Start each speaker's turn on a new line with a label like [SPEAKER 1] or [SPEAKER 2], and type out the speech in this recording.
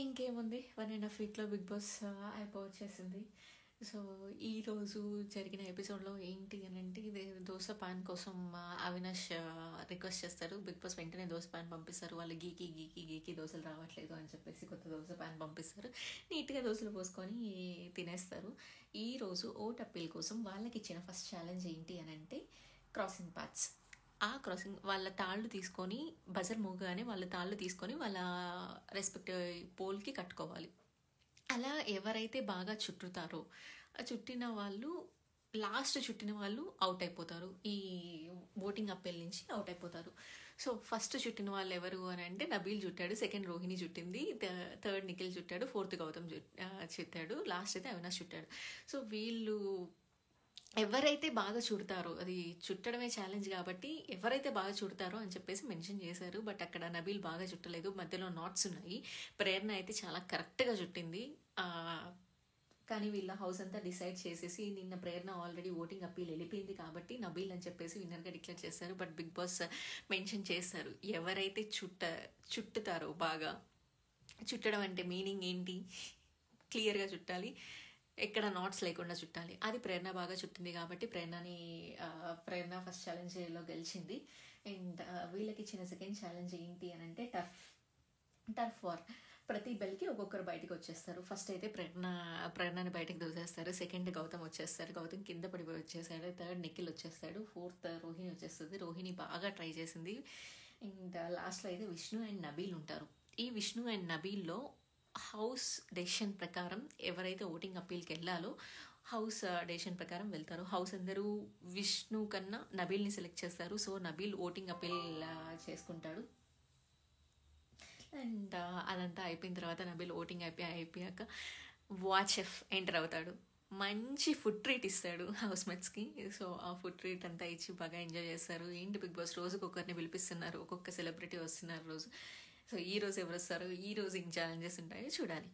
[SPEAKER 1] ఇంకేముంది 1.5 వీక్‌లో 'big boss' అయిపోవచ్చేసింది. So, ఈరోజు జరిగిన ఎపిసోడ్‌లో ఏంటి అనంటే, ఇది దోస పాన్ కోసం అవినాష్ రిక్వెస్ట్ చేస్తారు. 'బిగ్ బాస్' వెంటనే దోస పాన్ పంపిస్తారు. వాళ్ళు గీకి దోసలు రావట్లేదు అని చెప్పేసి కొత్త దోస పాన్ పంపిస్తారు. నీట్‌గా దోసలు పోసుకొని తినేస్తారు. ఈరోజు ఓట్ అప్పీల్ కోసం వాళ్ళకిచ్చిన ఫస్ట్ ఛాలెంజ్ ఏంటి అనంటే, క్రాసింగ్ పాత్స్. ఆ క్రాసింగ్ వాళ్ళ తాళ్ళు తీసుకొని బజర్ మోగగానే వాళ్ళ తాళ్ళు తీసుకొని వాళ్ళ రెస్పెక్టివ్ పోల్కి కట్టుకోవాలి. అలా ఎవరైతే బాగా చుట్టుతారో ఆ చుట్టిన వాళ్ళు లాస్ట్ చుట్టిన వాళ్ళు అవుట్ అయిపోతారు. ఈ ఓటింగ్ అప్పీల్ నుంచి అవుట్ అయిపోతారు. సో ఫస్ట్ చుట్టిన వాళ్ళు ఎవరు అని అంటే నబీల్ చుట్టాడు, సెకండ్ రోహిణి చుట్టింది, థర్డ్ నిఖిల్ చుట్టాడు, ఫోర్త్ గౌతమ్ చుట్టాడు, లాస్ట్ అయితే అవినాష్ చుట్టాడు. సో వీళ్ళు ఎవరైతే బాగా చుడతారో, అది చుట్టడమే ఛాలెంజ్ కాబట్టి ఎవరైతే బాగా చుడతారో అని చెప్పేసి మెన్షన్ చేశారు. బట్ అక్కడ నబీల్ బాగా చుట్టలేదు, మధ్యలో నాట్స్ ఉన్నాయి. ప్రేరణ అయితే చాలా కరెక్ట్గా చుట్టింది. కానీ వీళ్ళ హౌస్ అంతా డిసైడ్ చేసేసి నిన్న ప్రేరణ ఆల్రెడీ ఓటింగ్ అప్పీల్ వెళ్ళిపోయింది కాబట్టి నబీల్ అని చెప్పేసి విన్నర్గా డిక్లేర్ చేస్తారు. బట్ బిగ్ బాస్ మెన్షన్ చేస్తారు, ఎవరైతే చుట్టుతారో బాగా, చుట్టడం అంటే మీనింగ్ ఏంటి, క్లియర్గా చుట్టాలి, ఎక్కడ నాట్స్ లేకుండా చుట్టాలి. అది ప్రేరణ బాగా చుట్టింది కాబట్టి ప్రేరణ ఫస్ట్ ఛాలెంజ్లో గెలిచింది. అండ్ వీళ్ళకి ఇచ్చిన సెకండ్ ఛాలెంజ్ ఏంటి అని అంటే టర్ఫ్ వార్. ప్రతి బెల్కి ఒక్కొక్కరు బయటకు వచ్చేస్తారు. ఫస్ట్ అయితే ప్రేరణని బయటకు దూసేస్తారు, సెకండ్ గౌతమ్ వచ్చేస్తారు, గౌతమ్ కింద పడిపోయి వచ్చేసాడు, థర్డ్ నిఖిల్ వచ్చేస్తాడు, ఫోర్త్ రోహిణి వచ్చేస్తుంది. రోహిణి బాగా ట్రై చేసింది. అండ్ లాస్ట్లో అయితే విష్ణు అండ్ నబీల్ ఉంటారు. ఈ విష్ణు అండ్ నబీల్లో హౌస్ డెసిషన్ ప్రకారం ఎవరైతే ఓటింగ్ అప్పీల్కి వెళ్ళాలో హౌస్ డెసిషన్ ప్రకారం వెళ్తారు. హౌస్ అందరూ విష్ణు కన్నా నబీల్ని సెలెక్ట్ చేస్తారు. సో నబీల్ ఓటింగ్ అప్పీల్ చేసుకుంటాడు. అండ్ అదంతా అయిపోయిన తర్వాత నబీల్ ఓటింగ్ అయిపోయాక వాచెఫ్ ఎంటర్ అవుతాడు. మంచి ఫుడ్ ట్రీట్ ఇస్తాడు హౌస్ మేట్స్కి. సో ఆ ఫుడ్ ట్రీట్ అంతా ఇచ్చి బాగా ఎంజాయ్ చేస్తారు. ఏంటి బిగ్ బాస్ రోజుకి ఒకరిని పిలిపిస్తున్నారు, ఒక్కొక్క సెలబ్రిటీ వస్తున్నారు రోజు. సో ఈ రోజు ఎవరు వస్తారు, ఈ రోజు ఏం ఛాలెంజెస్ ఉంటాయో చూడాలి.